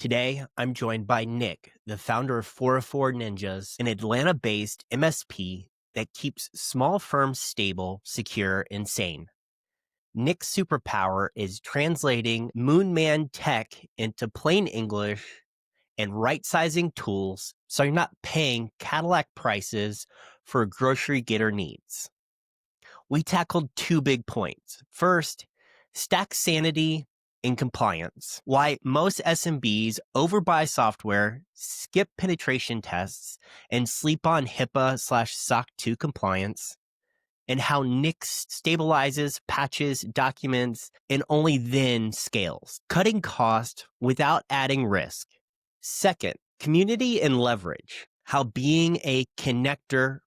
Today, I'm joined by Nick, the founder of 404 Ninjas, an Atlanta-based MSP that keeps small firms stable, secure, and sane. Nick's superpower is translating Moonman tech into plain English and right-sizing tools so you're not paying Cadillac prices for grocery getter needs. We tackled two big points. First, stack sanity and compliance. Why most SMBs overbuy software, skip penetration tests, and sleep on HIPAA/SOC 2 compliance. And how Nix stabilizes, patches, documents, and only then scales, cutting cost without adding risk. Second, community and leverage. How being a connector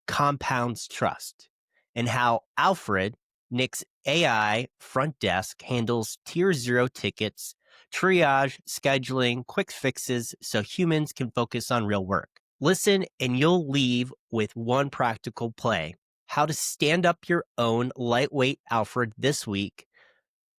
compounds trust, and how Alfred, Nick's AI front desk, handles tier 0 tickets, triage, scheduling, quick fixes so humans can focus on real work. Listen and you'll leave with one practical play. How to stand up your own lightweight Alfred this week,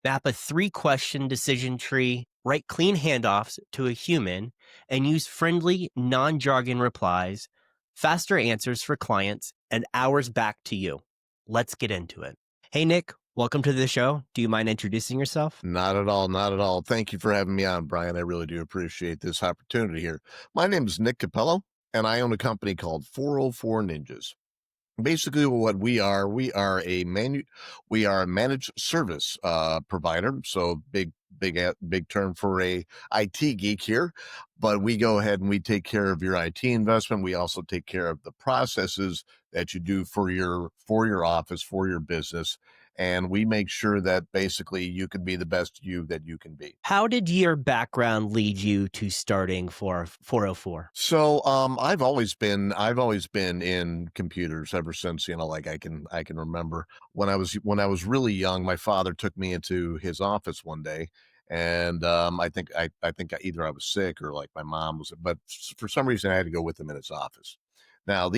map a 3-question decision tree, write clean handoffs to a human, and use friendly, non-jargon replies, faster answers for clients, and hours back to you. Let's get into it. Hey, Nick, welcome to the show. Do you mind introducing yourself? Not at all. Not at all. Thank you for having me on, Brian. I really do appreciate this opportunity here. My name is Nick Cappello, and I own a company called 404 Ninjas. Basically, what we are a managed service provider. So big term for a IT geek here, but we go ahead and we take care of your IT investment. We also take care of the processes that you do for your office, for your business, and we make sure that basically you can be the best you that you can be. How did your background lead you to starting for 404? So I've always been in computers ever since, like I can remember. When I was really young, my father took me into his office one day, and I think either I was sick or like my mom was, but for some reason I had to go with him in his office. Now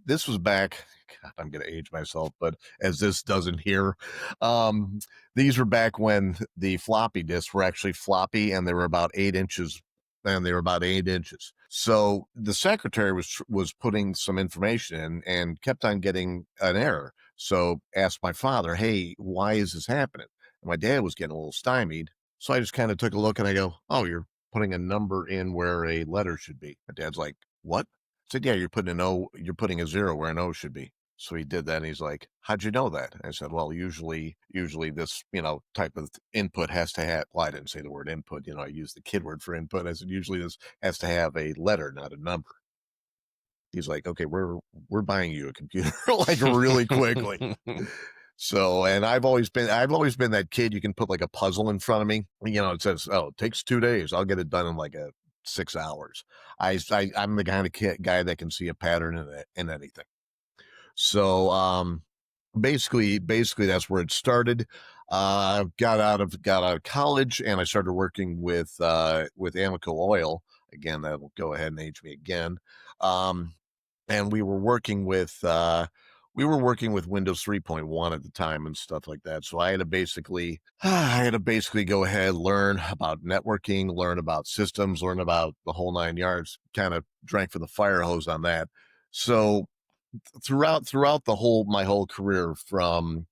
this was back. God, I'm gonna age myself, but as this doesn't here, um, these were back when the floppy disks were actually floppy, and they were about 8 inches, So the secretary was putting some information in and kept on getting an error. So asked my father, "Hey, why is this happening?" And my dad was getting a little stymied. So I just kind of took a look and I go, "Oh, you're putting a number in where a letter should be." My dad's like, "What?" I said, "Yeah, you're putting a 0 where an O should be." So he did that, and he's like, "How'd you know that?" I said, "Well, usually this, type of input has to have," well, I didn't say the word input, I used the kid word for input. I said, "Usually this has to have a letter, not a number." He's like, "Okay, we're buying you a computer," like really quickly. So, and I've always been that kid. You can put like a puzzle in front of me. It says, "Oh, it takes 2 days." I'll get it done in like 6 hours. I'm the kind of guy that can see a pattern in anything. So, basically that's where it started. Got out of college, and I started working with Amoco Oil. Again, that'll go ahead and age me again. Um, and we were working with Windows 3.1 at the time and stuff like that. So I had to basically go ahead, learn about networking, learn about systems, learn about the whole 9 yards. Kind of drank from the fire hose on that. So throughout my whole career, from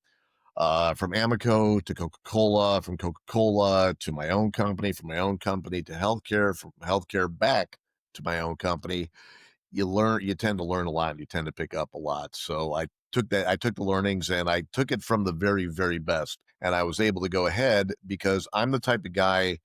Amoco to Coca-Cola, from Coca-Cola to my own company, from my own company to healthcare, from healthcare back to my own company, you tend to learn a lot. You tend to pick up a lot. So I took the learnings, and I took it from the very, very best. And I was able to go ahead because I'm the type of guy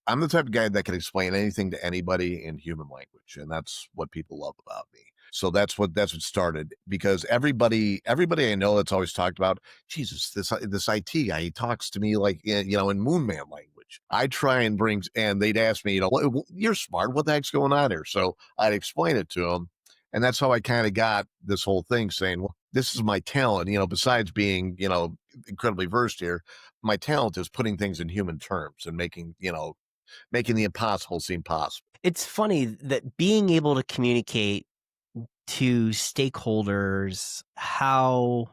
that can explain anything to anybody in human language, and that's what people love about me. So that's what started, because everybody I know that's always talked about, Jesus, this IT guy, he talks to me like in Moonman language. I try and and they'd ask me, "You're smart. What the heck's going on here?" So I'd explain it to them, and that's how I kind of got this whole thing, saying, "Well, this is my talent. Besides being incredibly versed here, my talent is putting things in human terms and making the impossible seem possible." It's funny that being able to communicate to stakeholders how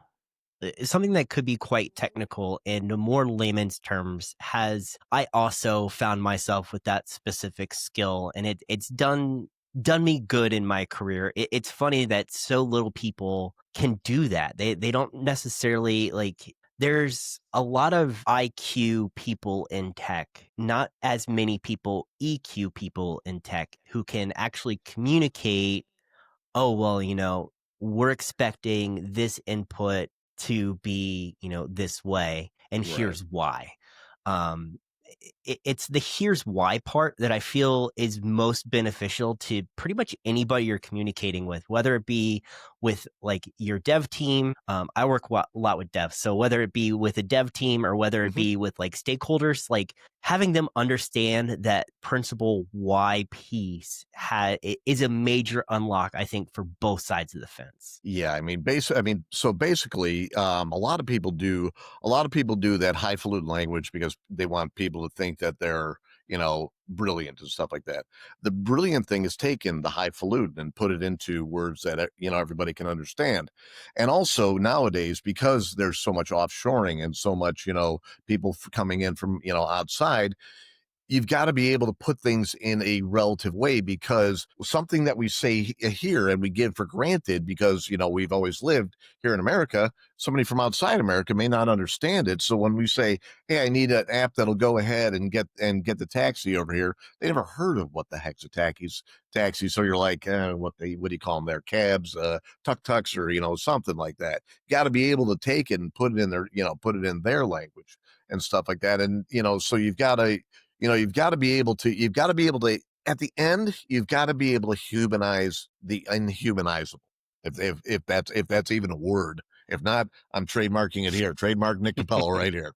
something that could be quite technical in the more layman's terms has I also found myself with that specific skill, and it's done me good in my career. It's funny that so little people can do that. They don't necessarily like. There's a lot of IQ people in tech, not as many people EQ people in tech who can actually communicate. Oh, well, we're expecting this input to be, this way, and Right. here's why. Um, it's the here's why part that I feel is most beneficial to pretty much anybody you're communicating with, whether it be with like your dev team. I work a lot with devs. So whether it be with a dev team or whether it Mhm. be with like stakeholders, like having them understand that principle why piece is a major unlock, I think, for both sides of the fence. Yeah, so basically, a lot of people do that highfalutin language because they want people to think that they're, brilliant and stuff like that. The brilliant thing is taking the highfalutin and put it into words that, everybody can understand. And also nowadays, because there's so much offshoring and so much, people coming in from, outside, you've got to be able to put things in a relative way, because something that we say here and we give for granted because we've always lived here in America, somebody from outside America may not understand it. So when we say, hey, I need an app that'll go ahead and get the taxi over here, they never heard of what the heck's a taxi. So you're like, what do you call them there, cabs, tuk tuks, or something like that. Got to be able to take it and put it in their put it in their language and stuff like that. And so you've got to be able to, at the end, you've got to be able to humanize the unhumanizable. If that's even a word. If not, I'm trademarking it here. Trademark Nick Cappello right here.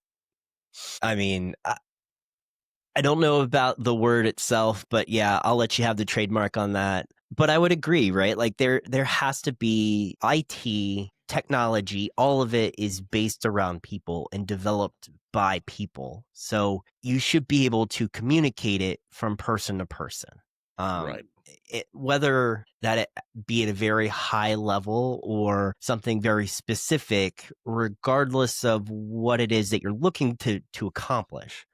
I mean, I don't know about the word itself, but yeah, I'll let you have the trademark on that. But I would agree, right? Like there has to be IT, technology, all of it is based around people and developed by people. So you should be able to communicate it from person to person. Right. Whether that it be at a very high level or something very specific, regardless of what it is that you're looking to accomplish,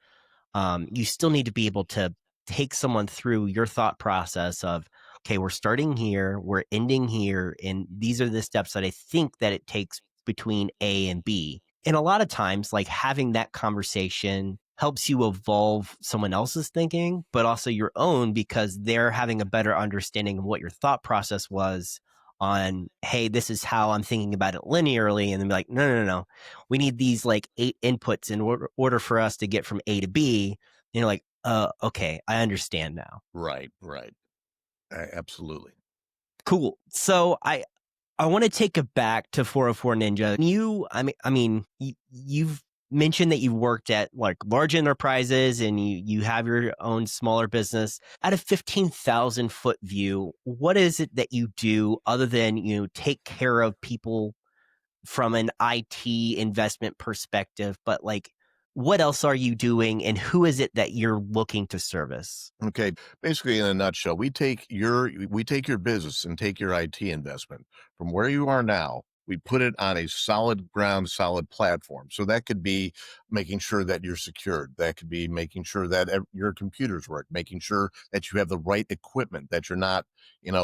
you still need to be able to take someone through your thought process of, okay, we're starting here, we're ending here, and these are the steps that I think that it takes between A and B. And a lot of times, like having that conversation helps you evolve someone else's thinking, but also your own, because they're having a better understanding of what your thought process was on, hey, this is how I'm thinking about it linearly. And then be like, no, no, no, no, we need these like 8 inputs in order for us to get from A to B. And you're like, okay, I understand now. Right. Right. Absolutely. Cool. So I want to take it back to 404 Ninja. You've mentioned that you've worked at like large enterprises and you have your own smaller business. At a 15,000 foot view, what is it that you do other than take care of people from an IT investment perspective? But like, what else are you doing, and who is it that you're looking to service? Okay, basically in a nutshell, we take your business and take your IT investment from where you are now. We put it on a solid ground, solid platform. So that could be making sure that you're secured. That could be making sure that your computers work, making sure that you have the right equipment, that you're not,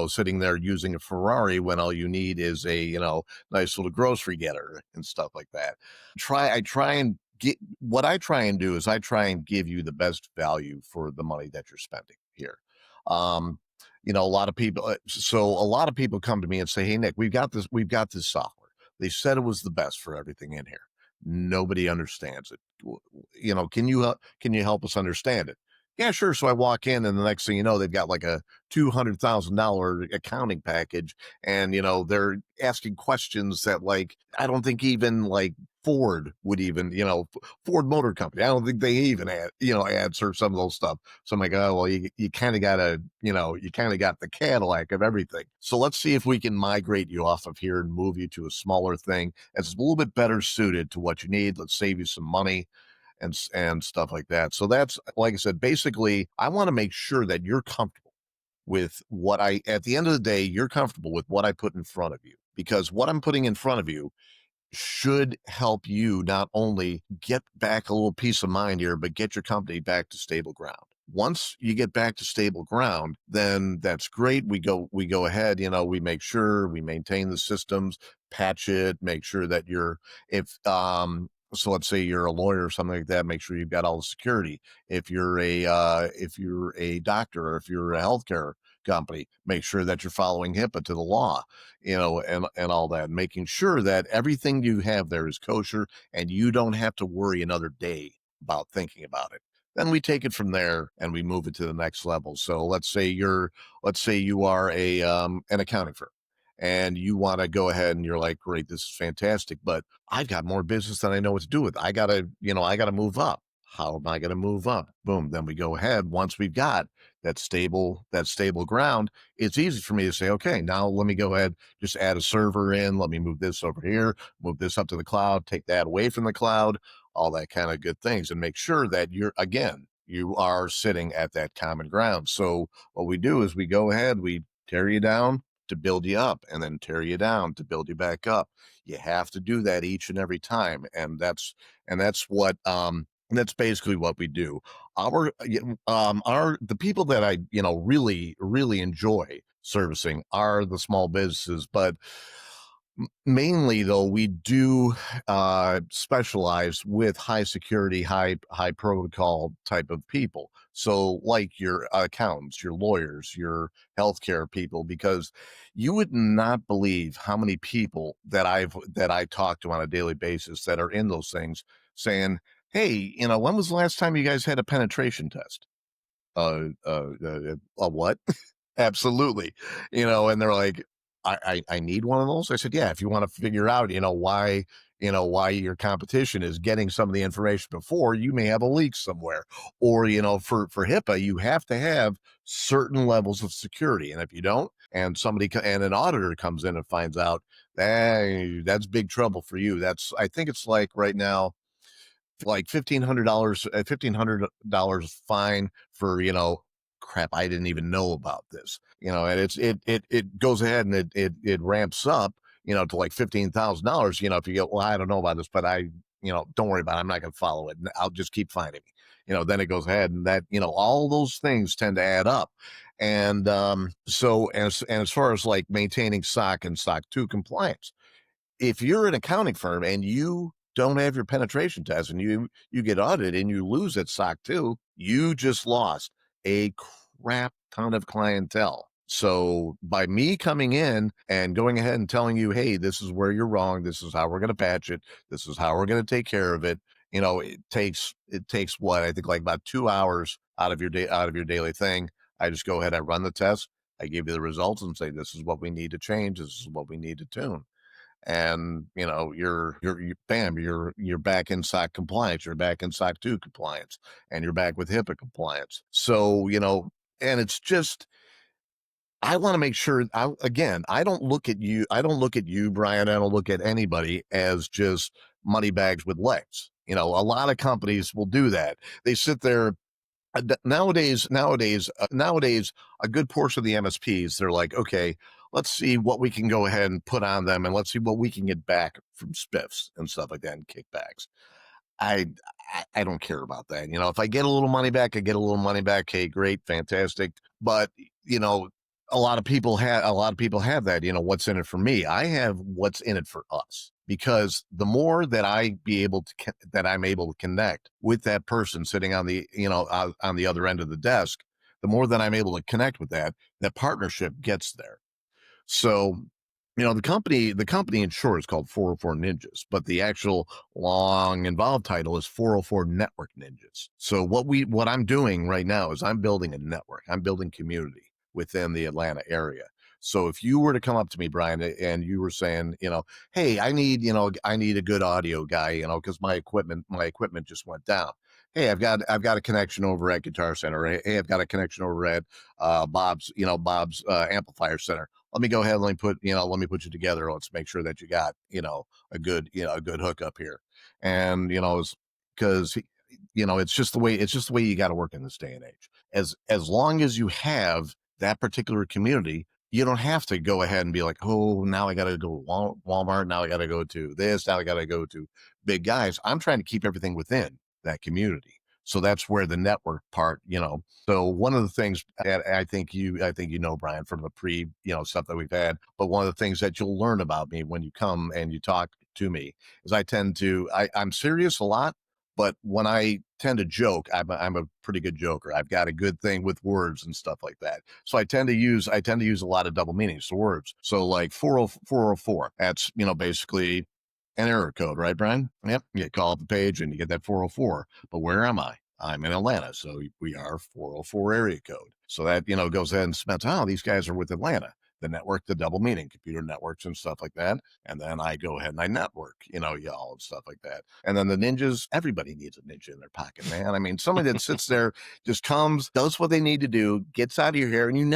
sitting there using a Ferrari when all you need is a, nice little grocery getter and stuff like that. I try and what I try and do is I try and give you the best value for the money that you're spending here. Um, a lot of people come to me and say, "Hey, Nick, we've got this software. They said it was the best for everything in here. Nobody understands it. Can you help us understand it?" Yeah, sure. So I walk in, and the next thing you know, they've got like a $200,000 accounting package, and they're asking questions that, like, I don't think even like Ford would even, Ford Motor Company. I don't think they even answer some of those stuff. So I'm like, oh, well, you kind of got you kind of got the Cadillac of everything. So let's see if we can migrate you off of here and move you to a smaller thing that's a little bit better suited to what you need. Let's save you some money and stuff like that. So that's, like I said, basically, I want to make sure that you're comfortable with at the end of the day, you're comfortable with what I put in front of you, because what I'm putting in front of you should help you not only get back a little peace of mind here, but get your company back to stable ground. Once you get back to stable ground, then that's great. We go ahead, we make sure we maintain the systems, patch it, make sure that so let's say you're a lawyer or something like that, make sure you've got all the security. If you're a doctor, or if you're a healthcare company, make sure that you're following HIPAA to the law, and all that, making sure that everything you have there is kosher and you don't have to worry another day about thinking about it. Then we take it from there and we move it to the next level. So let's say you are an accounting firm and you want to go ahead and you're like, great, this is fantastic, but I've got more business than I know what to do with. I gotta move up. How am I going to move up? Boom. Then we go ahead. Once we've got that stable ground, it's easy for me to say, okay, now let me go ahead, just add a server in. Let me move this over here, move this up to the cloud, take that away from the cloud, all that kind of good things, and make sure that you are sitting at that common ground. So what we do is we go ahead, we tear you down to build you up, and then tear you down to build you back up. You have to do that each and every time. And that's basically what we do. The people that I, really, really enjoy servicing are the small businesses, but mainly though, we do specialize with high security, high protocol type of people. So like your accountants, your lawyers, your healthcare people, because you would not believe how many people that I talk to on a daily basis that are in those things saying, hey, when was the last time you guys had a penetration test? A what? Absolutely. And they're like, I need one of those. I said, yeah, if you want to figure out, why your competition is getting some of the information before, you may have a leak somewhere. Or, for HIPAA, you have to have certain levels of security. And if you don't, and an auditor comes in and finds out, hey, that's big trouble for you. I think it's like right now, like $1,500, $1,500 fine for, crap, I didn't even know about this, and it goes ahead and it ramps up, to like $15,000, if you go, well, I don't know about this, but don't worry about it. I'm not going to follow it. I'll just keep finding me, then it goes ahead and that, all those things tend to add up. And, so as far as like maintaining SOC and SOC 2 compliance, if you're an accounting firm and you don't have your penetration test and you get audited and you lose at SOC 2, you just lost a crap ton of clientele. So by me coming in and going ahead and telling you, hey, this is where you're wrong, this is how we're going to patch it, this is how we're going to take care of it, it takes what I think like about 2 hours out of your day, out of your daily thing. I just go ahead, I run the test, I give you the results and say, this is what we need to change, this is what we need to tune. And bam, you're back in SOC compliance, you're back in SOC 2 compliance, and you're back with HIPAA compliance. So and it's just, I want to make sure, I don't look at you, Brian, I don't look at anybody as just money bags with legs. A lot of companies will do that. They sit there. Nowadays, a good portion of the MSPs, they're like, okay, let's see what we can go ahead and put on them, and let's see what we can get back from spiffs and stuff like that, and kickbacks. I, I don't care about that. If I get a little money back, I get a little money back. Hey, great, fantastic. But a lot of people have that. What's in it for me? I have what's in it for us, because the more that I'm able to connect with that person sitting on the other end of the desk, the more that I'm able to connect with that partnership gets there. So, the company in short is called 404 Ninjas, but the actual long involved title is 404 Network Ninjas. So what I'm doing right now is I'm building a network. I'm building community within the Atlanta area. So if you were to come up to me, Brian, and you were saying, hey, I need a good audio guy, because my equipment just went down. Hey, I've got a connection over at Guitar Center. Hey, I've got a connection over at Bob's Amplifier Center. Let me go ahead and let me put you together. Let's make sure that you got, a good hookup here. And, because, it's just the way you got to work in this day and age. As long as you have that particular community, you don't have to go ahead and be like, oh, now I got to go to Walmart. Now I got to go to this. Now I got to go to big guys. I'm trying to keep everything within that community. So that's where the network part, So one of the things that I think Brian, from the stuff that we've had, but one of the things that you'll learn about me when you come and you talk to me is I'm serious a lot, but when I tend to joke, I'm a pretty good joker. I've got a good thing with words and stuff like that. So I tend to use a lot of double meanings to words. So like 404, that's, basically an error code, right, Brian? Yep. You call up the page and you get that 404. But where am I? I'm in Atlanta. So we are 404 area code. So that, goes ahead and cements, these guys are with Atlanta. The network, the double meaning, computer networks and stuff like that. And then I go ahead and I network, y'all and stuff like that. And then the ninjas, everybody needs a ninja in their pocket, man. I mean, somebody that sits there, just comes, does what they need to do, gets out of your hair, and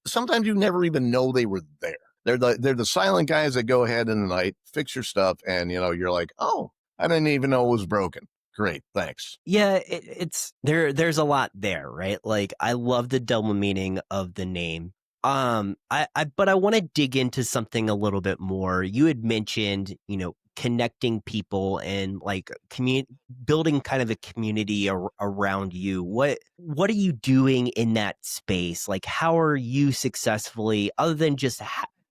sometimes you never even know they were there. They're the silent guys that go ahead in the night, fix your stuff, and you're like, oh, I didn't even know it was broken. Great, thanks. Yeah, it's there's a lot there, right? Like, I love the double meaning of the name. But I want to dig into something a little bit more. You had mentioned, connecting people and like building kind of a community around you. What are you doing in that space? Like, how are you successfully, other than just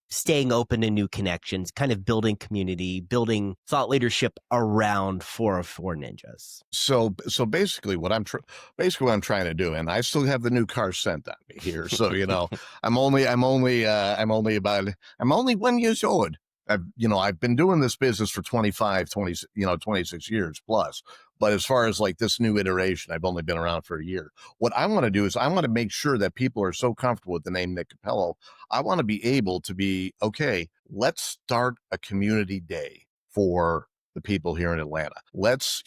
staying open to new connections, kind of building community, building thought leadership around 404 Ninjas? So basically what I'm trying to do, and I still have the new car sent on me here. So, I'm only 1 year old. I've been doing this business for 26 years plus. But as far as like this new iteration, I've only been around for a year. What I want to do is I want to make sure that people are so comfortable with the name Nick Cappello. I want to be able to be, okay, let's start a community day for the people here in Atlanta. Let's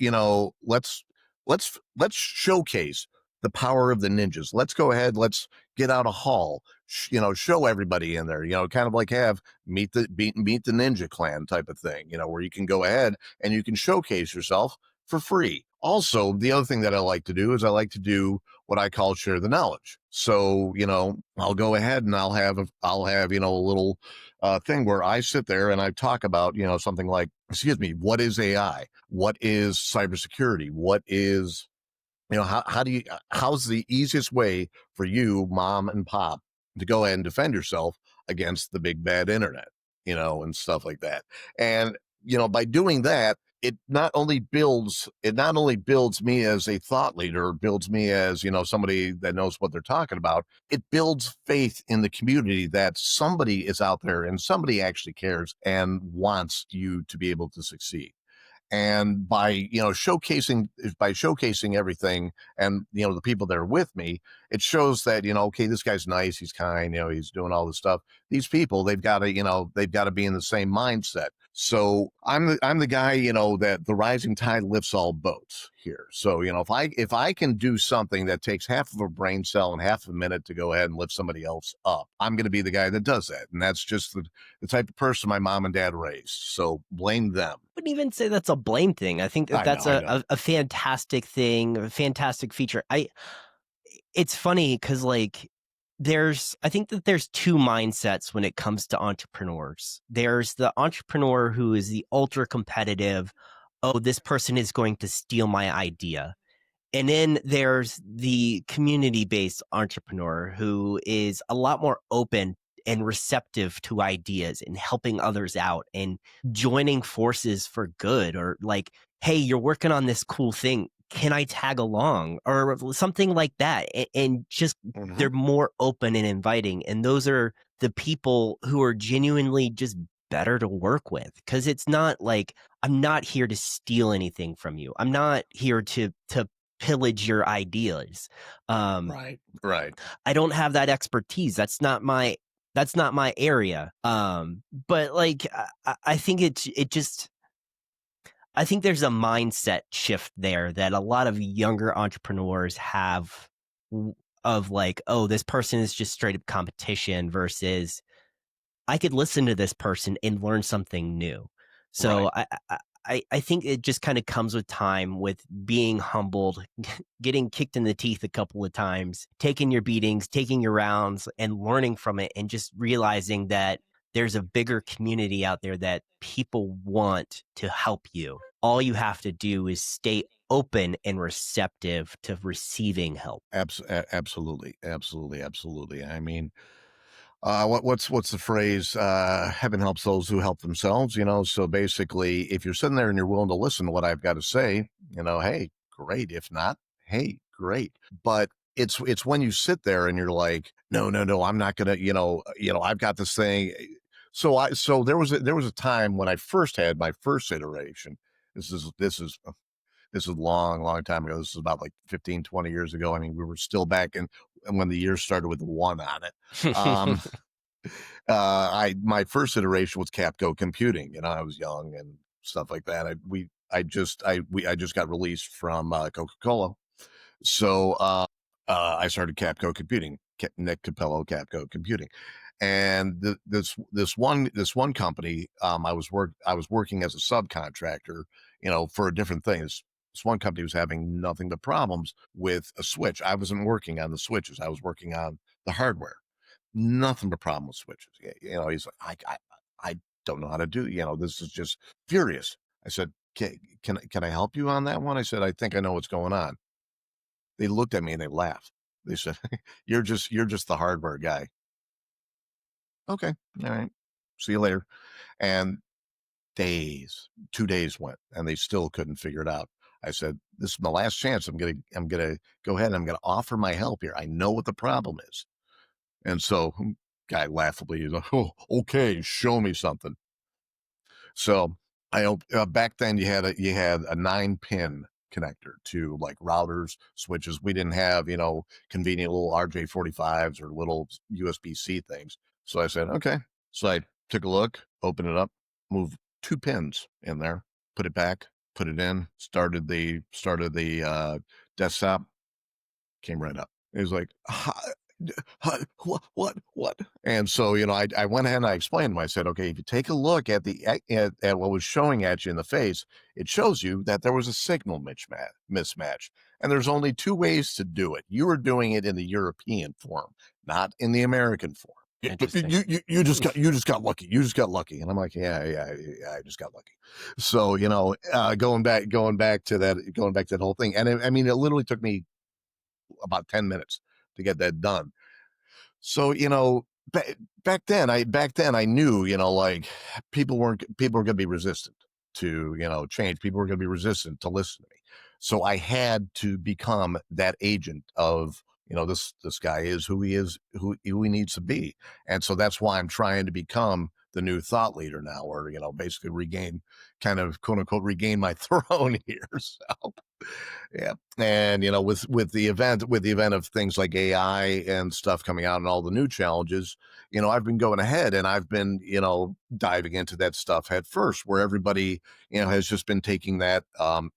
showcase the power of the ninjas. Let's go ahead. Let's get out a hall, show everybody in there, kind of like have meet the ninja clan type of thing, where you can go ahead and you can showcase yourself for free. Also, the other thing that I like to do is I like to do what I call share the knowledge. So, I'll go ahead and I'll have a little thing where I sit there and I talk about, something like, what is AI? What is cybersecurity? What is, how's the easiest way for you, mom and pop, to go ahead and defend yourself against the big bad internet, and stuff like that. And, by doing that, it not only builds me as a thought leader, builds me as, somebody that knows what they're talking about. It builds faith in the community that somebody is out there and somebody actually cares and wants you to be able to succeed. And by showcasing everything and the people that are with me, it shows that okay, this guy's nice, he's kind, he's doing all this stuff. These people, they've got to be in the same mindset. So I'm the guy, that the rising tide lifts all boats here. So if I can do something that takes half of a brain cell and half a minute to go ahead and lift somebody else up, I'm going to be the guy that does that. And that's just the type of person my mom and dad raised. So blame them. I wouldn't even say that's a blame thing. I think that's a fantastic thing, a fantastic feature. It's funny because like I think that there's two mindsets when it comes to entrepreneurs. There's the entrepreneur who is the ultra competitive. Oh, this person is going to steal my idea. And then there's the community-based entrepreneur who is a lot more open and receptive to ideas and helping others out and joining forces for good, or like, hey, you're working on this cool thing. Can I tag along or something like that? And just they're more open and inviting. And those are the people who are genuinely just better to work with, because it's not like I'm not here to steal anything from you. I'm not here to pillage your ideas. Right. I don't have that expertise. That's not my area. But like I think I think there's a mindset shift there that a lot of younger entrepreneurs have, of like, oh, this person is just straight up competition versus I could listen to this person and learn something new. So right. I think it just kind of comes with time, with being humbled, getting kicked in the teeth a couple of times, taking your beatings, taking your rounds, and learning from it, and just realizing that there's a bigger community out there that people want to help you. All you have to do is stay open and receptive to receiving help. Absolutely, absolutely, absolutely. I mean, what's the phrase? Heaven helps those who help themselves. So basically, if you're sitting there and you're willing to listen to what I've got to say, hey, great. If not, hey, great. But it's when you sit there and you're like, no, no, no, I'm not gonna. I've got this thing. So there was a time when I first had my first iteration. This is a long, long time ago. This is about like 15, 20 years ago. I mean, we were still back in when the year started with one on it. Um, my first iteration was Capco Computing. I was young and stuff like that. I just got released from Coca-Cola. So I started Capco Computing, Nick Cappello, Capco Computing, and this one company, I was working as a subcontractor, for a different thing. This one company was having nothing but problems with a switch. I wasn't working on the switches. I was working on the hardware. Nothing but problem with switches. He's like, I don't know how to do. This is just furious. I said, can I help you on that one? I said, I think I know what's going on. They looked at me and they laughed. They said, you're just the hardware guy. Okay. All right. See you later. And 2 days went and they still couldn't figure it out. I said, this is my last chance. I'm gonna go ahead and I'm gonna offer my help here. I know what the problem is. And so guy laughably, he's like, oh, okay, show me something. So back then you had a 9-pin connector to like routers, switches. We didn't have, convenient little RJ45s or little USB-C things. So I said, okay. So I took a look, opened it up, moved 2 pins in there, put it back, put it in, started the desktop, came right up. It was like, what? And so, I went ahead and I explained to him. I said, okay, if you take a look at at what was showing at you in the face, it shows you that there was a signal mismatch. And there's only 2 ways to do it. You were doing it in the European form, not in the American form. Interesting. You just got lucky. You just got lucky. And I'm like, yeah, I just got lucky. So, going back to that whole thing. And I mean, it literally took me about 10 minutes to get that done. So, back then I knew, like people were going to be resistant to, change. People were going to be resistant to listen to me. So I had to become that agent of, this guy is who he is, who he needs to be. And so that's why I'm trying to become the new thought leader now, or, basically kind of quote unquote, regain my throne here. So yeah. And with the event of things like AI and stuff coming out and all the new challenges, I've been going ahead and I've been, diving into that stuff head first, where everybody, has just been taking that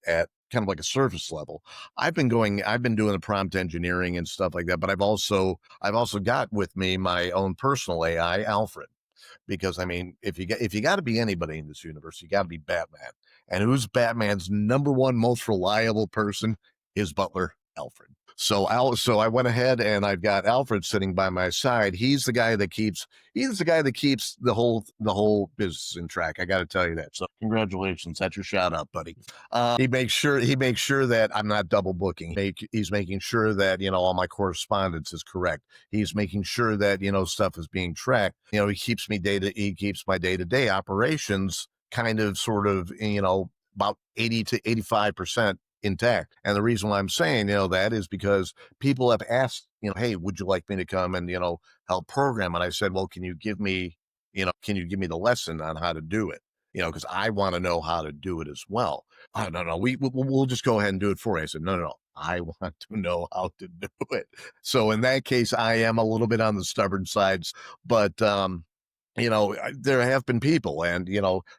at kind of like a surface level. I've been doing the prompt engineering and stuff like that, but I've also got with me my own personal AI, Alfred. Because I mean, if you got to be anybody in this universe, you got to be Batman. And who's Batman's number one most reliable person? His butler, Alfred. So I went ahead and I've got Alfred sitting by my side. He's the guy that keeps the whole business in track. I got to tell you that. So congratulations, that's your shout out, buddy. He makes sure that I'm not double booking. He's making sure that all my correspondence is correct. He's making sure that stuff is being tracked. He keeps my day-to-day operations kind of sort of about 80 to 85% intact. And the reason why I'm saying, that is because people have asked, hey, would you like me to come and, help program? And I said, well, can you give me the lesson on how to do it? Because I want to know how to do it as well. Oh, no, we'll just go ahead and do it for you. I said, no, I want to know how to do it. So in that case, I am a little bit on the stubborn side, but, there have been people, and,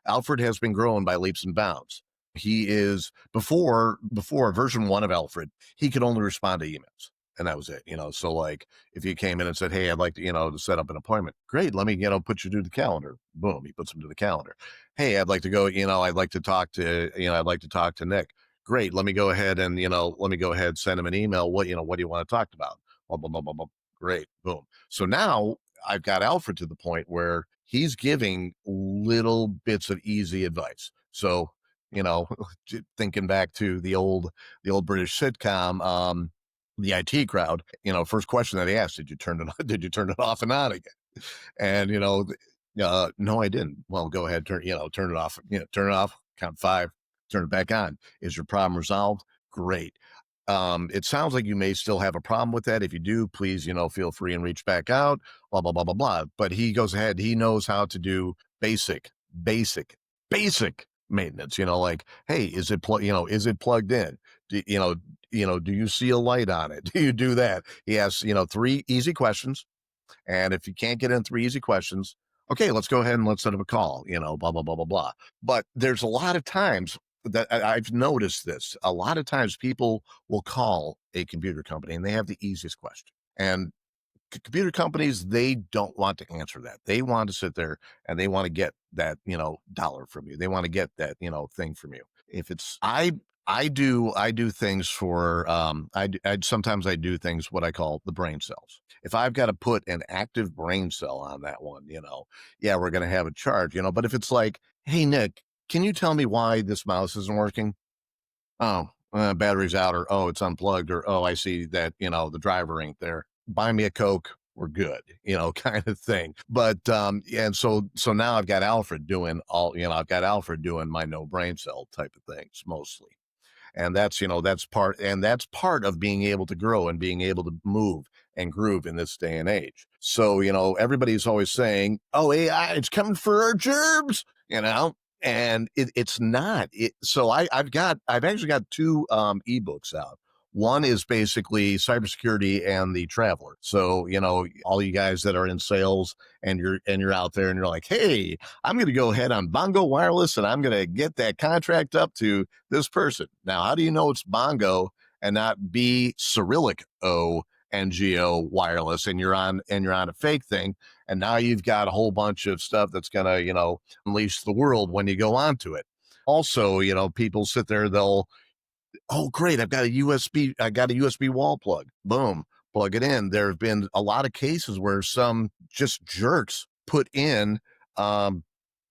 Alfred has been growing by leaps and bounds. He is before version 1 of Alfred, he could only respond to emails. And that was it, So like if you came in and said, hey, I'd like to, to set up an appointment. Great. Let me, put you to the calendar. Boom. He puts them to the calendar. Hey, I'd like to go, I'd like to talk to, I'd like to talk to Nick. Great. Let me go ahead and, let me go ahead, send him an email. What do you want to talk about? Blah, blah, blah, blah, blah. Great. Boom. So now I've got Alfred to the point where he's giving little bits of easy advice. So, you know, thinking back to the old British sitcom, the IT crowd, first question that he asked, did you turn it on? Did you turn it off and on again? And, no, I didn't. Well, go ahead, turn it off, turn it off, count 5, turn it back on. Is your problem resolved? Great. It sounds like you may still have a problem with that. If you do, please, feel free and reach back out, blah, blah, blah, blah, blah. But he goes ahead, he knows how to do basic maintenance, like, hey, is it is it plugged in? Do you see a light on it? Do you do that? He asks, 3 easy questions. And if you can't get in 3 easy questions, okay, let's go ahead and let's set up a call, blah, blah, blah, blah, blah. But there's a lot of times that I've noticed this. A lot of times people will call a computer company and they have the easiest question. And computer companies, they don't want to answer that. They want to sit there and they want to get that, dollar from you. They want to get that, thing from you. If it's, I do things for, sometimes I do things, what I call the brain cells. If I've got to put an active brain cell on that one, yeah, we're going to have a charge, but if it's like, hey, Nick, can you tell me why this mouse isn't working? Oh, battery's out, or, oh, it's unplugged, or, oh, I see that, the driver ain't there. Buy me a Coke. We're good, kind of thing. But, and so now I've got Alfred doing I've got Alfred doing my no brain cell type of things mostly. And that's part of being able to grow and being able to move and groove in this day and age. So, everybody's always saying, oh, AI, it's coming for our gerbs, and it's not. So I've actually got 2 ebooks out. One is basically cybersecurity and the traveler. So, all you guys that are in sales and you're out there and you're like, hey, I'm going to go ahead on Bongo Wireless and I'm going to get that contract up to this person. Now, how do you know it's Bongo and not B Cyrillic O NGO wireless and you're on a fake thing? And now you've got a whole bunch of stuff that's going to, unleash the world when you go onto it. Also, people sit there, oh, great, I got a USB wall plug. Boom, plug it in. There have been a lot of cases where some just jerks put in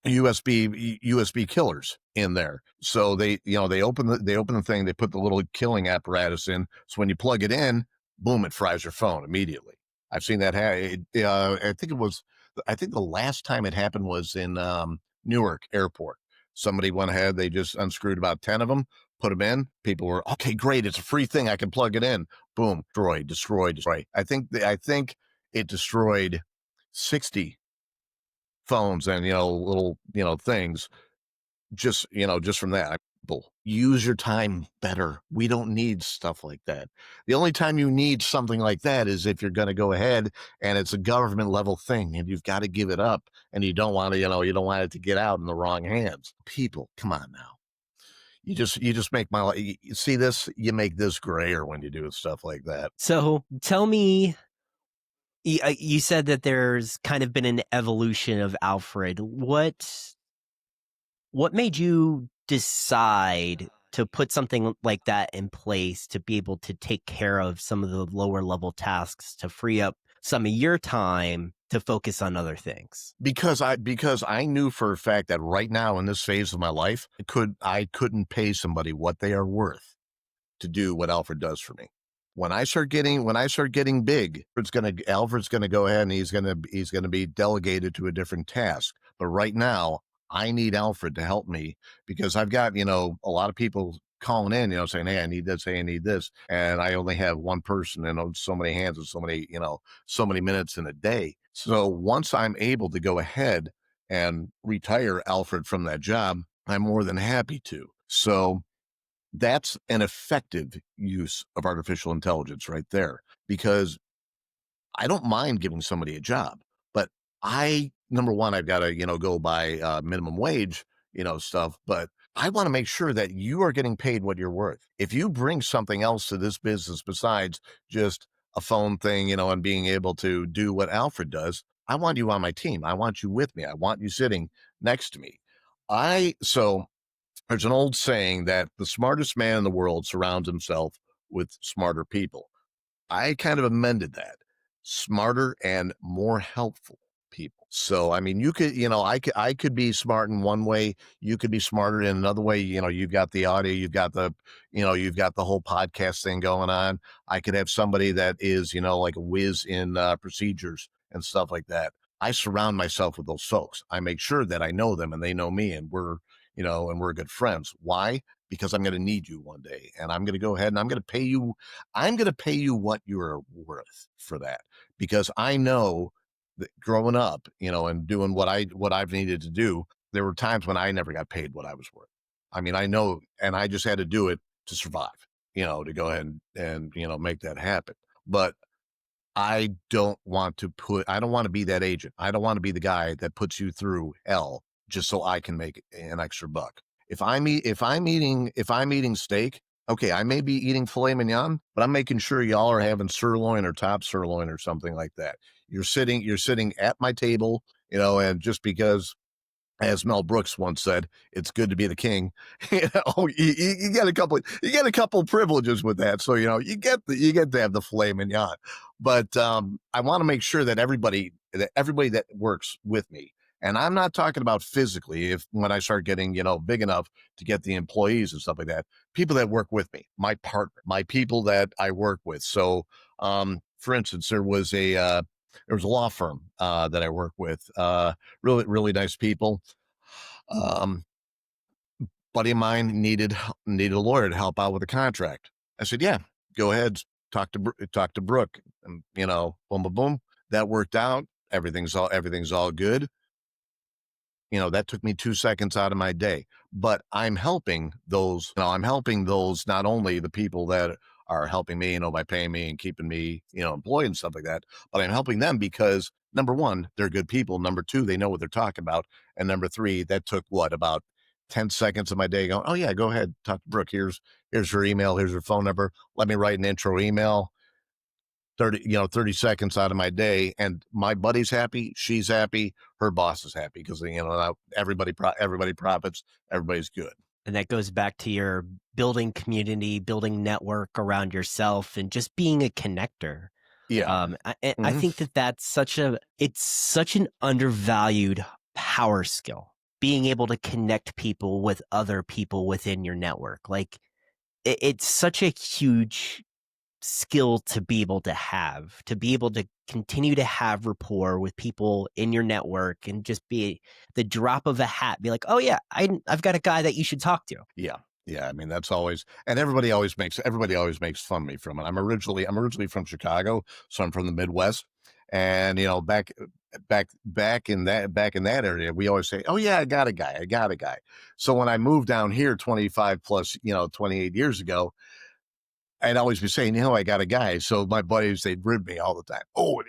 USB killers in there. So they open the thing, they put the little killing apparatus in. So when you plug it in, boom, it fries your phone immediately. I've seen that. I think the last time it happened was in Newark Airport. Somebody went ahead, they just unscrewed about 10 of them, put them in. People were, okay, great, it's a free thing, I can plug it in. Boom, destroyed. I think it destroyed 60 phones and little things just from that. Use your time better. We don't need stuff like that. The only time you need something like that is if you're going to go ahead and it's a government level thing and you've got to give it up and you don't want to, you don't want it to get out in the wrong hands. People, come on now. You just make my life, you see this, you make this grayer when you do stuff like that. So tell me, you said that there's kind of been an evolution of Alfred. What made you decide to put something like that in place to be able to take care of some of the lower level tasks to free up some of your time to focus on other things? Because I knew for a fact that right now in this phase of my life, I couldn't pay somebody what they are worth to do what Alfred does for me. When I start getting big, Alfred's gonna go ahead and he's gonna be delegated to a different task. But right now, I need Alfred to help me because I've got, a lot of people calling in, saying, hey, I need this, hey, I need this. And I only have one person and so many hands and so many minutes in a day. So once I'm able to go ahead and retire Alfred from that job, I'm more than happy to. So that's an effective use of artificial intelligence right there, because I don't mind giving somebody a job, but number one, I've got to, go by minimum wage, stuff, but I want to make sure that you are getting paid what you're worth. If you bring something else to this business besides just a phone thing, and being able to do what Alfred does. I want you on my team. I want you with me. I want you sitting next to me. So there's an old saying that the smartest man in the world surrounds himself with smarter people. I kind of amended that. Smarter and more helpful people. So, I mean, I could be smart in one way. You could be smarter in another way. You've got the audio, you've got the whole podcast thing going on. I could have somebody that is, like a whiz in procedures and stuff like that. I surround myself with those folks. I make sure that I know them and they know me, and we're good friends. Why? Because I'm going to need you one day, and I'm going to go ahead and I'm going to pay you. I'm going to pay you what you're worth for that, because I know that growing up, and doing what I've needed to do, there were times when I never got paid what I was worth. I mean, I know, and I just had to do it to survive, to go ahead and make that happen. But I don't want to be that agent. I don't want to be the guy that puts you through hell just so I can make an extra buck. If I'm eating steak, okay, I may be eating filet mignon, but I'm making sure y'all are having sirloin or top sirloin or something like that. You're sitting at my table, and just because, as Mel Brooks once said, "It's good to be the king." You get a couple privileges with that, so you get to have the filet mignon. But I want to make sure that everybody that works with me, and I'm not talking about physically. If when I start getting big enough to get the employees and stuff like that, people that work with me, my partner, my people that I work with. So, for instance, there was a law firm that I work with. Really, really nice people. Um, Buddy of mine needed a lawyer to help out with a contract. I said, "Yeah, go ahead, talk to Brooke." And boom, boom, boom. That worked out. Everything's all good. That took me 2 seconds out of my day. But I'm helping those not only the people that are helping me, by paying me and keeping me, employed and stuff like that, but I'm helping them because number one, they're good people. Number two, they know what they're talking about. And number three, that took about 10 seconds of my day going, "Oh yeah, go ahead, talk to Brooke. Here's her email, here's her phone number. Let me write an intro email." 30 seconds out of my day, and my buddy's happy, she's happy, her boss is happy, because now everybody profits, everybody's good. And that goes back to your building community, building network around yourself, and just being a connector. Yeah. I Hmm. think that it's such an undervalued power skill, being able to connect people with other people within your network. Like it's such a huge skill to be able to continue to have rapport with people in your network and just be the drop of a hat, be like, "Oh yeah, I've got a guy that you should talk to." Yeah. Yeah. I mean, that's always, and everybody always makes fun of me from it. I'm originally from Chicago, so I'm from the Midwest. And back in that area, we always say, "Oh yeah, I got a guy. I got a guy." So when I moved down here 25 plus, 28 years ago, I'd always be saying, "I got a guy." So my buddies, they'd rib me all the time. "Oh,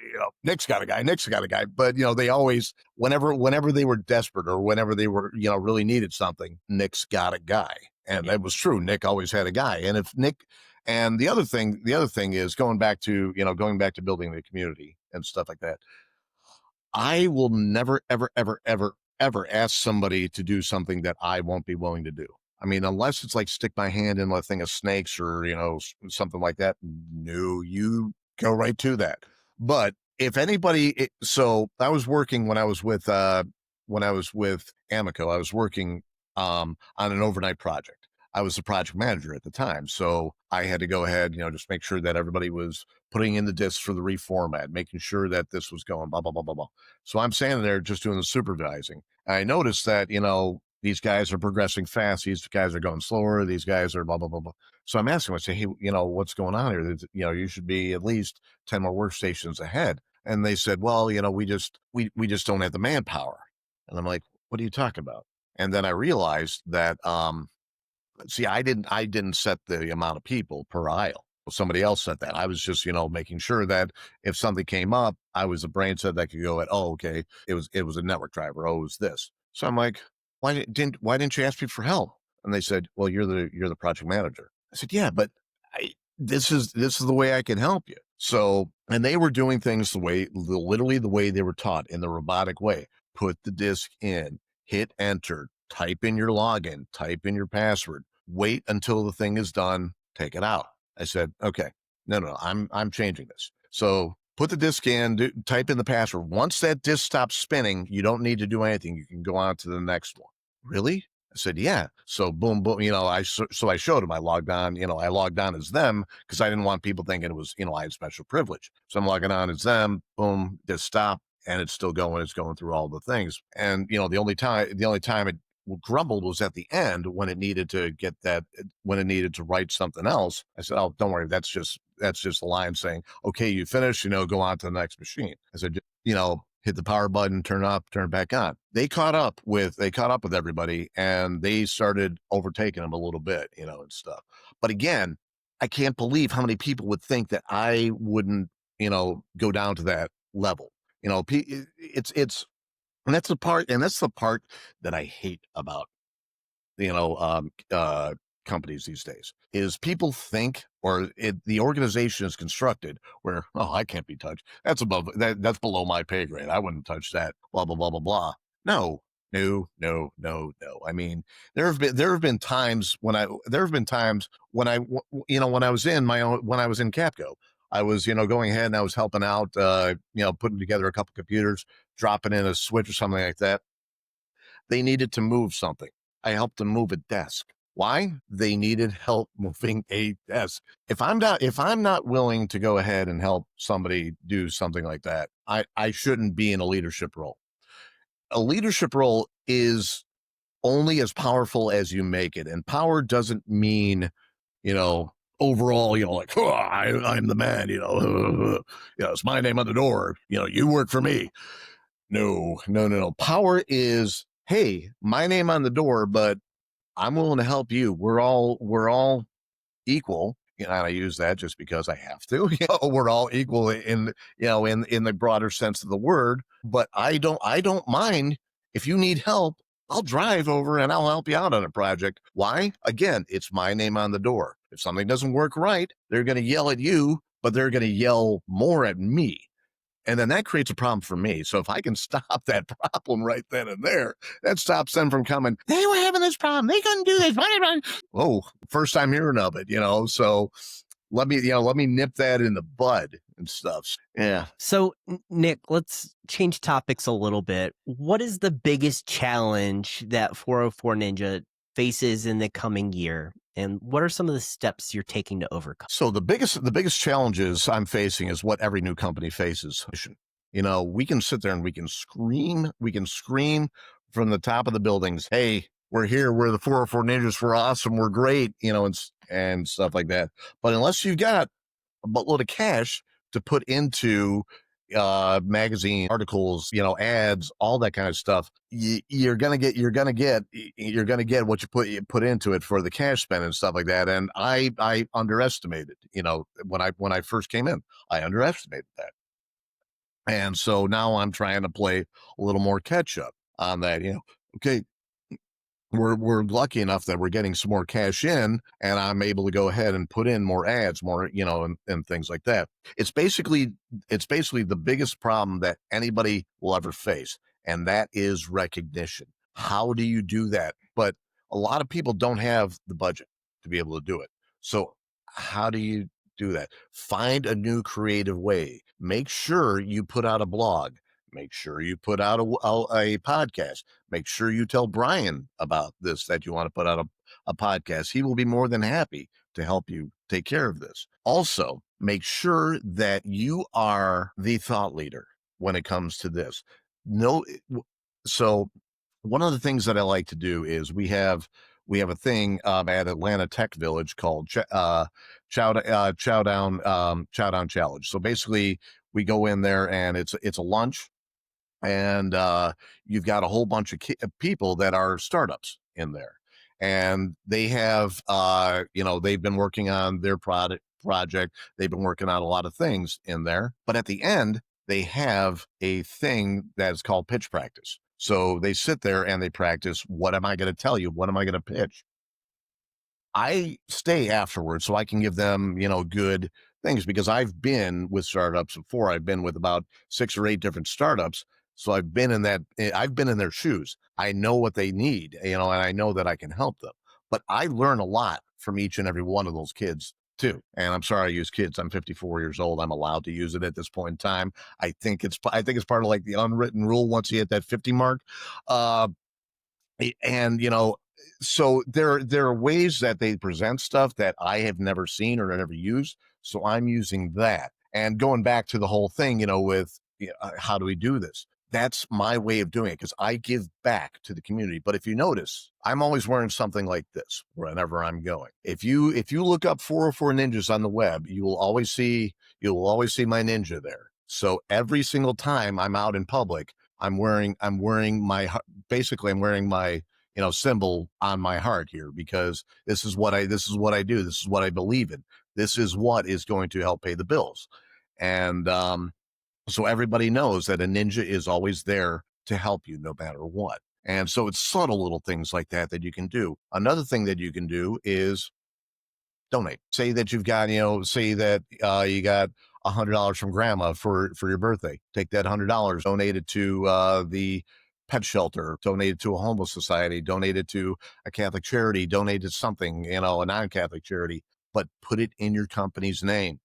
Nick's got a guy. Nick's got a guy." But they always, whenever they were desperate or whenever they were, really needed something, Nick's got a guy, and Yeah. that was true. Nick always had a guy. And if Nick, and the other thing is going back to building the community and stuff like that. I will never, ever, ever, ever, ever ask somebody to do something that I won't be willing to do. I mean, unless it's like stick my hand in a thing of snakes or, something like that. No, you go right to that. But if so I was working when I was with Amico, I was working on an overnight project. I was the project manager at the time. So I had to go ahead, just make sure that everybody was putting in the discs for the reformat, making sure that this was going, blah, blah, blah, blah, blah. So I'm standing there just doing the supervising. And I noticed that, these guys are progressing fast. These guys are going slower. These guys are blah, blah, blah, blah. So I'm asking them, I say, "Hey, what's going on here? You should be at least 10 more workstations ahead." And they said, "Well, we just don't have the manpower." And I'm like, "What are you talking about?" And then I realized that, see, I didn't set the amount of people per aisle. Somebody else set that. I was just, making sure that if something came up, I was a brain set that could go at, "Oh, okay, it was a network driver. Oh, it was this." So I'm like, why didn't you ask me for help?" And they said, "Well, you're the project manager." I said, "Yeah, but this is the way I can help you." So, and they were doing things literally the way they were taught in the robotic way. Put the disk in, hit enter, type in your login, type in your password, wait until the thing is done, take it out. I said, okay, no, I'm changing this. So put the disk in, type in the password. Once that disk stops spinning, you don't need to do anything. You can go on to the next one. Really? I said, yeah. So boom, boom, so I showed him, I logged on, I logged on as them because I didn't want people thinking it was, I had special privilege. So I'm logging on as them, boom, just stop. And it's still going, it's going through all the things. And, the only time it grumbled was at the end when it needed to when it needed to write something else. I said, oh, don't worry. That's just a line saying, okay, you finished, go on to the next machine. I said, hit the power button, turn it back on. They caught up with everybody and they started overtaking them a little bit, and stuff. But again, I can't believe how many people would think that I wouldn't, go down to that level. It's and that's the part that I hate about you know um, uh, companies these days is people think the organization is constructed where, oh, I can't be touched, that's below my pay grade, I wouldn't touch that, blah blah blah blah blah. No, no. I mean, there have been times when when I was in Capco, I was going ahead and I was helping out, putting together a couple computers, dropping in a switch or something like that. They needed to move something. I helped them move a desk. Why? They needed help moving a desk. If I'm not willing to go ahead and help somebody do something like that, I shouldn't be in a leadership role. A leadership role is only as powerful as you make it. And power doesn't mean, overall, like, oh, I'm the man, it's my name on the door, you work for me. No. Power is, hey, my name on the door, but I'm willing to help you. We're all equal. And I use that just because I have to. We're all equal in the broader sense of the word. But I don't mind if you need help. I'll drive over and I'll help you out on a project. Why? Again, it's my name on the door. If something doesn't work right, they're going to yell at you, but they're going to yell more at me. And then that creates a problem for me. So if I can stop that problem right then and there, that stops them from coming, they were having this problem, they couldn't do this. Oh, first time hearing of it, so let me nip that in the bud and stuff. Yeah. So, Nick, let's change topics a little bit. What is the biggest challenge that 404 Ninja faces in the coming year? And what are some of the steps you're taking to overcome? So the biggest challenges I'm facing is what every new company faces. We can sit there and we can scream from the top of the buildings, hey, we're here, we're the 404 Ninjas, we're awesome, we're great, and stuff like that. But unless you've got a buttload of cash to put into magazine articles, ads, all that kind of stuff, you're gonna get what you put into it for the cash spend and stuff like that. And I underestimated, when I first came in, I underestimated that. And so now I'm trying to play a little more catch up on that. Okay, we're lucky enough that we're getting some more cash in, and I'm able to go ahead and put in more ads, more, and things like that. It's basically the biggest problem that anybody will ever face, and that is recognition. How do you do that? But a lot of people don't have the budget to be able to do it. So how do you do that? Find a new creative way. Make sure you put out a blog. Make sure you put out a podcast. Make sure you tell Brian about this, that you want to put out a podcast. He will be more than happy to help you take care of this. Also, make sure that you are the thought leader when it comes to this. So one of the things that I like to do is we have a thing at Atlanta Tech Village called Chow Down Challenge. So basically, we go in there and it's a lunch, and you've got a whole bunch of people that are startups in there, and they have they've been working on their project, they've been working on a lot of things in there, but at the end they have a thing that's called pitch practice. So they sit there and they practice, what am I going to tell you, what am I going to pitch? I stay afterwards so I can give them, good things because I've been with startups before. I've been with about 6 or 8 different startups. So I've been in their shoes. I know what they need, and I know that I can help them. But I learn a lot from each and every one of those kids too. And I'm sorry I use kids. I'm 54 years old. I'm allowed to use it at this point in time. I think it's part of like the unwritten rule once you hit that 50 mark. Uh, and so there are ways that they present stuff that I have never seen or never used. So I'm using that. And going back to the whole thing, with how do we do this? That's my way of doing it because I give back to the community. But if you notice, I'm always wearing something like this wherever I'm going. If you look up 404 ninjas on the web, you will always see my ninja there. So every single time I'm out in public, I'm wearing my symbol on my heart here because this is what I do. This is what I believe in. This is what is going to help pay the bills. And so everybody knows that a ninja is always there to help you no matter what. And so it's subtle little things like that you can do. Another thing that you can do is donate. Say that you've got, say that you got $100 from grandma for your birthday. Take that $100, donate it to the pet shelter, donate it to a homeless society, donate it to a Catholic charity, donate it to something, a non-Catholic charity, but put it in your company's name.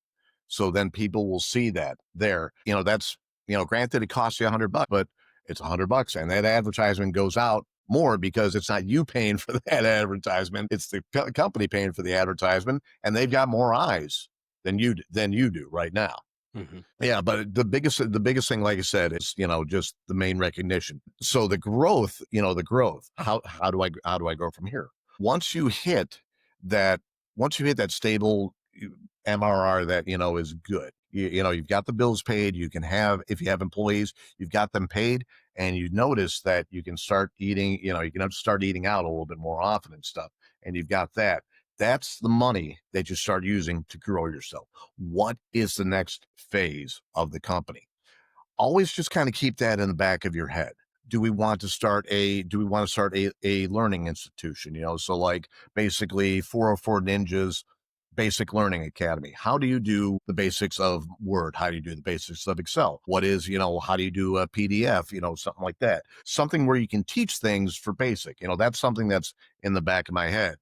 So then people will see that there. That's, granted it costs you $100, but it's $100, and that advertisement goes out more because it's not you paying for that advertisement. It's the company paying for the advertisement, and they've got more eyes than you do right now. Mhm. Yeah, but the biggest thing, like I said, is just the main recognition. So the growth. How do I grow from here? Once you hit that, once you hit that stable MRR that is good. You've got the bills paid. You can have, if you have employees, you've got them paid, and you notice that you can start eating. You can start eating out a little bit more often and stuff. And you've got that. That's the money that you start using to grow yourself. What is the next phase of the company? Always just kind of keep that in the back of your head. Do we want to start a learning institution? So like basically 404 Ninjas Basic Learning Academy. How do you do the basics of Word? How do you do the basics of Excel? How do you do a PDF? Something like that. Something where you can teach things for basic. That's something that's in the back of my head.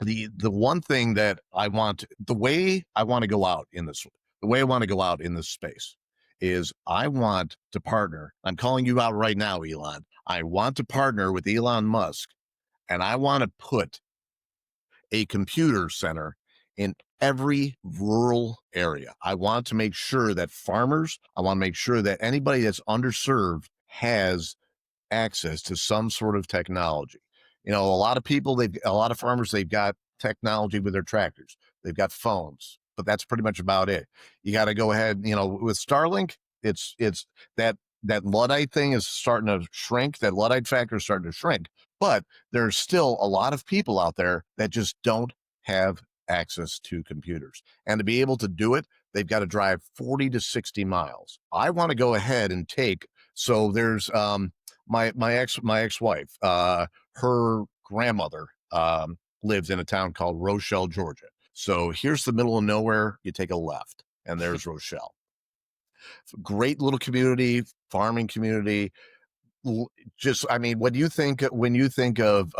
The one thing that the way I want to go out in this, the way I want to go out in this space is I want to partner. I'm calling you out right now, Elon. I want to partner with Elon Musk, and I want to put a computer center in every rural area. I want to make sure that I want to make sure that anybody that's underserved has access to some sort of technology. A lot of people, a lot of farmers, they've got technology with their tractors. They've got phones, but that's pretty much about it. You got to go ahead, with Starlink, it's that Luddite thing is starting to shrink. That Luddite factor is starting to shrink, but there's still a lot of people out there that just don't have access to computers. And to be able to do it, they've got to drive 40 to 60 miles. I want to go ahead and so there's, my ex-wife, her grandmother, lives in a town called Rochelle, Georgia. So here's the middle of nowhere. You take a left and there's Rochelle. Great little community, farming community. Just, I mean, when you think of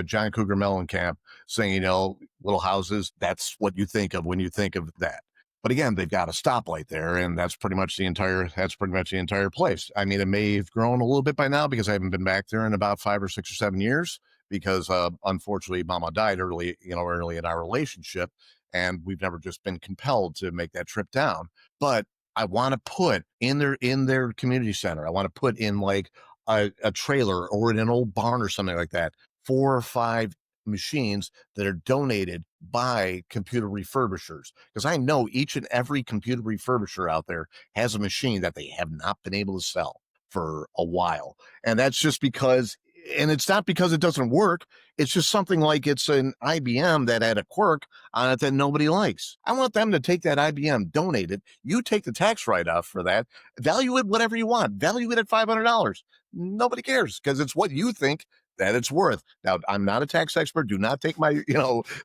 John Cougar Mellencamp saying, little houses, that's what you think of when you think of that. But again, they've got a stoplight there, and that's pretty much the entire place. I mean, it may have grown a little bit by now because I haven't been back there in about 5 or 6 or 7 years because unfortunately Mama died early in our relationship, and we've never just been compelled to make that trip down. But I want to put in their community center. I want to put in like a trailer or in an old barn or something like that, 4 or 5 machines that are donated by computer refurbishers. Because I know each and every computer refurbisher out there has a machine that they have not been able to sell for a while. And that's just because, and it's not because it doesn't work. It's just something like it's an IBM that had a quirk on it that nobody likes. I want them to take that IBM, donate it. You take the tax write-off for that, value it whatever you want, value it at $500. Nobody cares because it's what you think that it's worth. Now, I'm not a tax expert. Do not take my,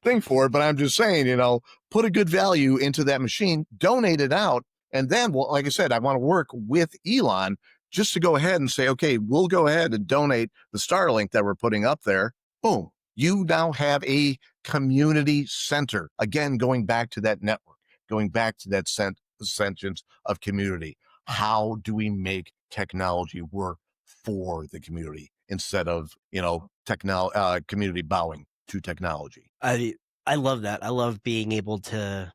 thing for it, but I'm just saying, put a good value into that machine, donate it out. And then, well, like I said, I want to work with Elon just to go ahead and say, okay, we'll go ahead and donate the Starlink that we're putting up there. Boom. You now have a community center. Again, going back to that network, going back to that sentience of community. How do we make technology work for the community instead of, community bowing to technology? I love that. I love being able to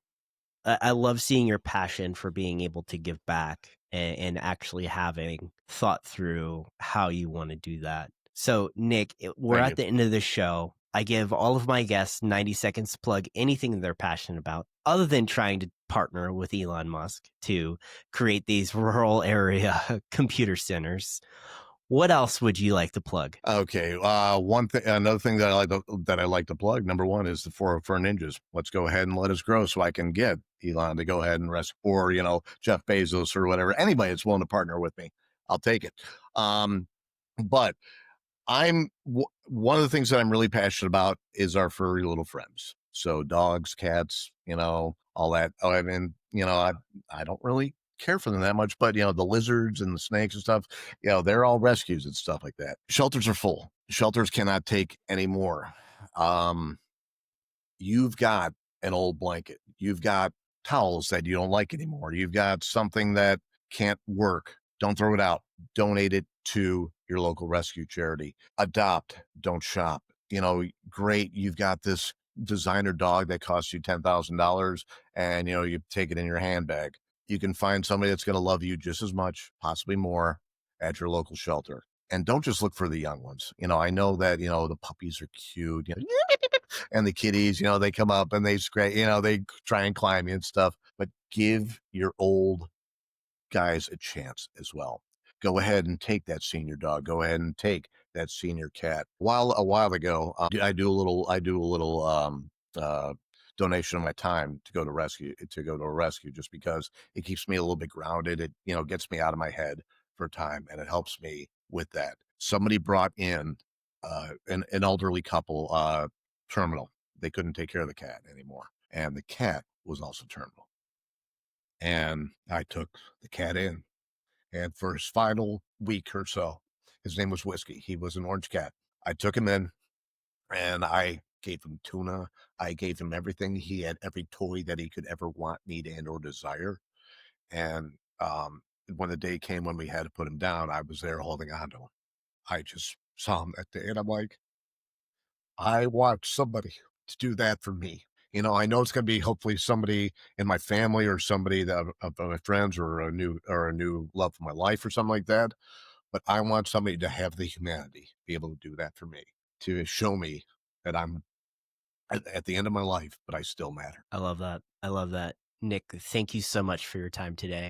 I love seeing your passion for being able to give back and actually having thought through how you want to do that. So, Nick, we're Thank at you. the end of the show. I give all of my guests 90 seconds to plug anything they're passionate about, other than trying to partner with Elon Musk to create these rural area computer centers. What else would you like to plug? Okay. One thing, another thing that I like to plug. Number one is the 404 Ninjas. Let's go ahead and let us grow, so I can get Elon to go ahead and rest, or Jeff Bezos or whatever. Anybody that's willing to partner with me, I'll take it. But one of the things that I'm really passionate about is our furry little friends. So dogs, cats, all that. Oh, I mean, I don't really care for them that much, but the lizards and the snakes and stuff, they're all rescues and stuff like that. Shelters are full. Shelters cannot take any more. Um, you've got an old blanket. You've got towels that you don't like anymore. You've got something that can't work. Don't throw it out. Donate it to your local rescue charity. Adopt, don't shop. Great. You've got this designer dog that costs you $10,000 and, you take it in your handbag. You can find somebody that's going to love you just as much, possibly more, at your local shelter. And don't just look for the young ones. I know that, the puppies are cute, and the kitties, they come up and they scratch, they try and climb you and stuff, but give your old guys a chance as well. Go ahead and take that senior dog. Go ahead and take that senior cat. A while ago, I do a little donation of my time to go to a rescue, just because it keeps me a little bit grounded. It gets me out of my head for a time, and it helps me with that. Somebody brought in an elderly couple, terminal. They couldn't take care of the cat anymore, and the cat was also terminal. And I took the cat in, and for his final week or so, his name was Whiskey. He was an orange cat. I took him in, and I gave him tuna. I gave him everything. He had every toy that he could ever want, need, and or desire. And when the day came when we had to put him down, I was there holding on to him. I just saw him that day, and I'm like, I want somebody to do that for me. I know it's going to be hopefully somebody in my family, or somebody that of my friends, or a new love for my life, or something like that. But I want somebody to have the humanity, be able to do that for me, to show me that I'm at the end of my life, but I still matter. I love that. I love that. Nick, thank you so much for your time today.